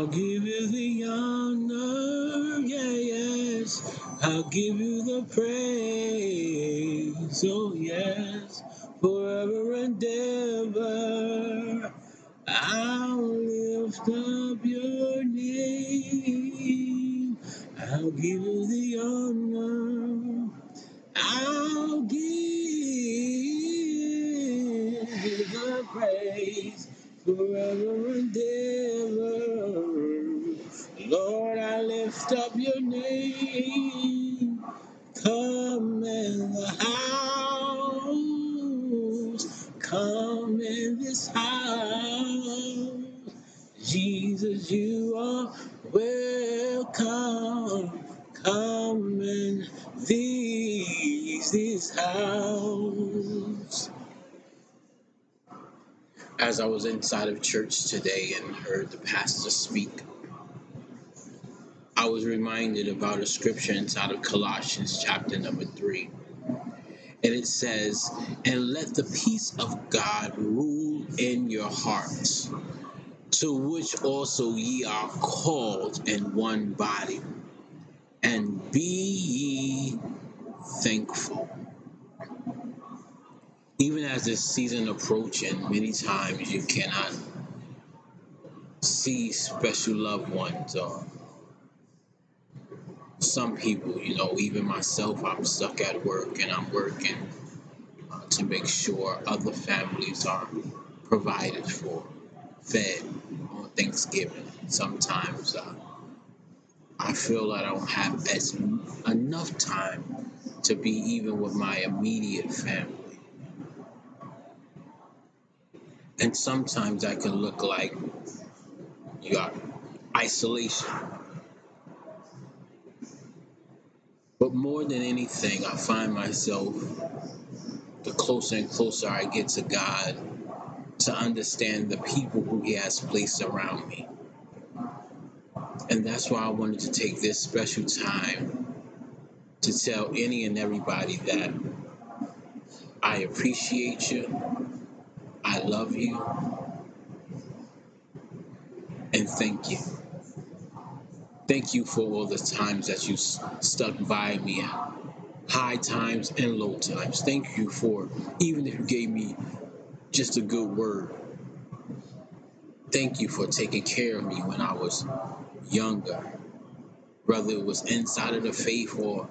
I'll give you the honor, yeah, yes. I'll give you the praise, oh yes, forever and ever. I'll lift up your name. I'll give you the honor. I'll give you the praise forever and ever. Lord, I lift up your name. Come in the house. Come in this house. Jesus, you are welcome. Come in this house. As I was inside of church today and heard the pastor speak, I was reminded about a scripture inside of Colossians chapter number 3. And it says, "And let the peace of God rule in your hearts, to which also ye are called in one body, and be ye thankful." Even as this season approaching, many times you cannot see special loved ones or some people, even myself, I'm stuck at work and I'm working to make sure other families are provided for, fed on Thanksgiving. Sometimes I feel I don't have enough time to be even with my immediate family. And sometimes that can look like you got isolation. But more than anything, I find myself, the closer and closer I get to God, to understand the people who He has placed around me. And that's why I wanted to take this special time to tell any and everybody that I appreciate you, I love you, and thank you. Thank you for all the times that you stuck by me, high times and low times. Thank you for, even if you gave me just a good word, thank you for taking care of me when I was younger, whether it was inside of the faith or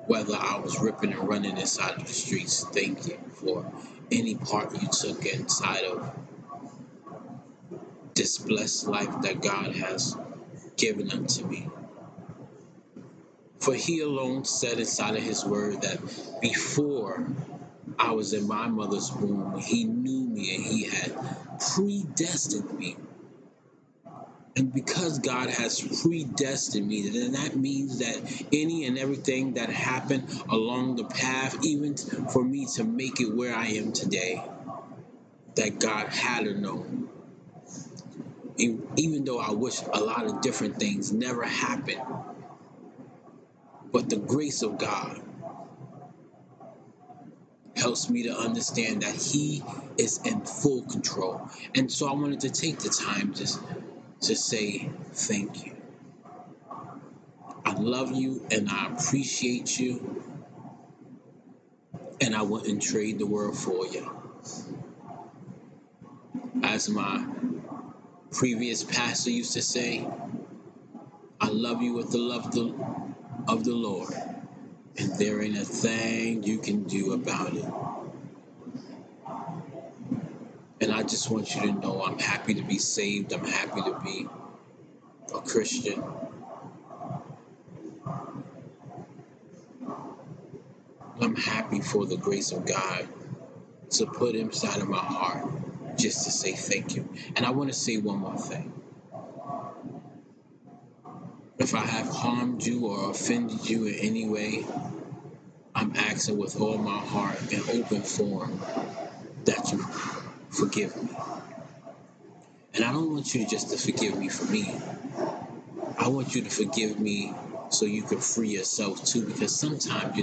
whether I was ripping and running inside of the streets. Thank you for any part you took inside of this blessed life that God has given unto me. For He alone said inside of His word that before I was in my mother's womb, He knew me and He had predestined me. And because God has predestined me, then that means that any and everything that happened along the path, even for me to make it where I am today, that God had to know. Even though I wish a lot of different things never happened, but the grace of God helps me to understand that He is in full control. And so I wanted to take the time just to say thank you. I love you and I appreciate you, and I wouldn't trade the world for you. As my previous pastor used to say, I love you with the love of the Lord, and there ain't a thing you can do about it. And I just want you to know I'm happy to be saved. I'm happy to be a Christian. I'm happy for the grace of God to put inside of my heart just to say thank you. And I want to say one more thing. If I have harmed you or offended you in any way, I'm asking with all my heart in open form that you forgive me. And I don't want you just to forgive me for me. I want you to forgive me so you can free yourself too, because sometimes,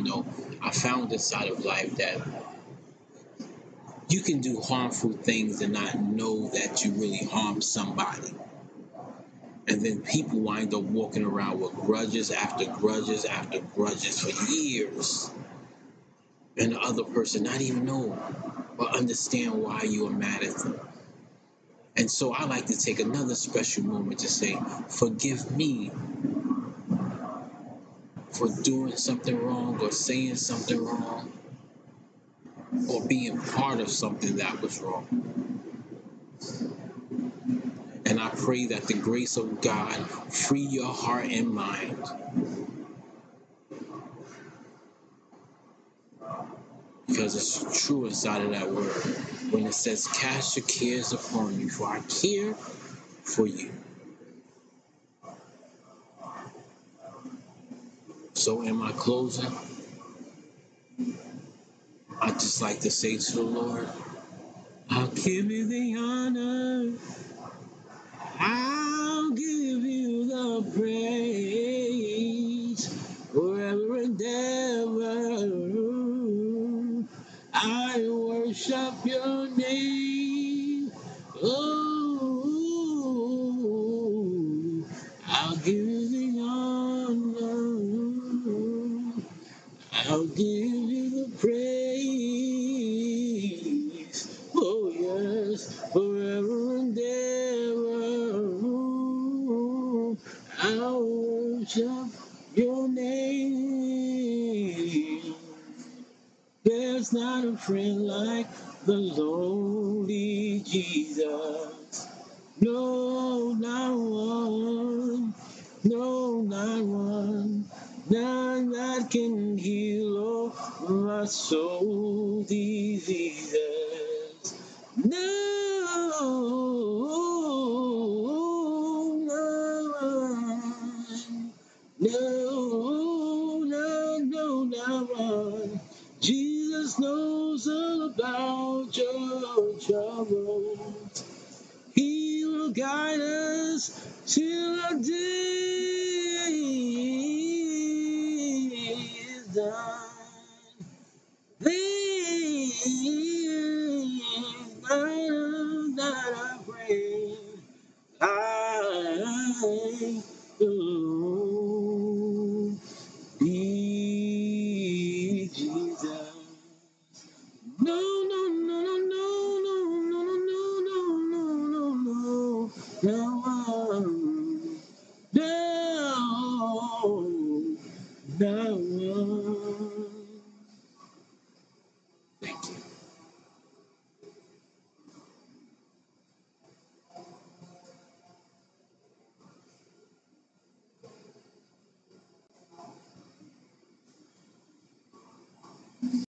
I found this side of life that you can do harmful things and not know that you really harmed somebody. And then people wind up walking around with grudges after grudges after grudges for years. And the other person not even know or understand why you are mad at them. And so I like to take another special moment to say, forgive me for doing something wrong or saying something wrong or being part of something that was wrong. And I pray that the grace of God free your heart and mind. Because it's true inside of that word when it says, cast your cares upon me, for I care for you. So in my closing, I just like to say to the Lord, I'll give you the honor, I'll give you the praise, forever and ever. I worship your name. Oh, I'll give you the honor. I'll give you the praise. Oh, yes, forever and ever. I'll worship your name. There's not a friend like the lonely Jesus. No, not one. No, not one. None that can heal all my soul diseases. No, no one. No, no, no, not one. Jesus knows all about your troubles. He will guide us till our day is done. This that I pray, I alone be Jesus. No, no, no, no, no, no, no, no, no, no, no, no, no, no, no, no.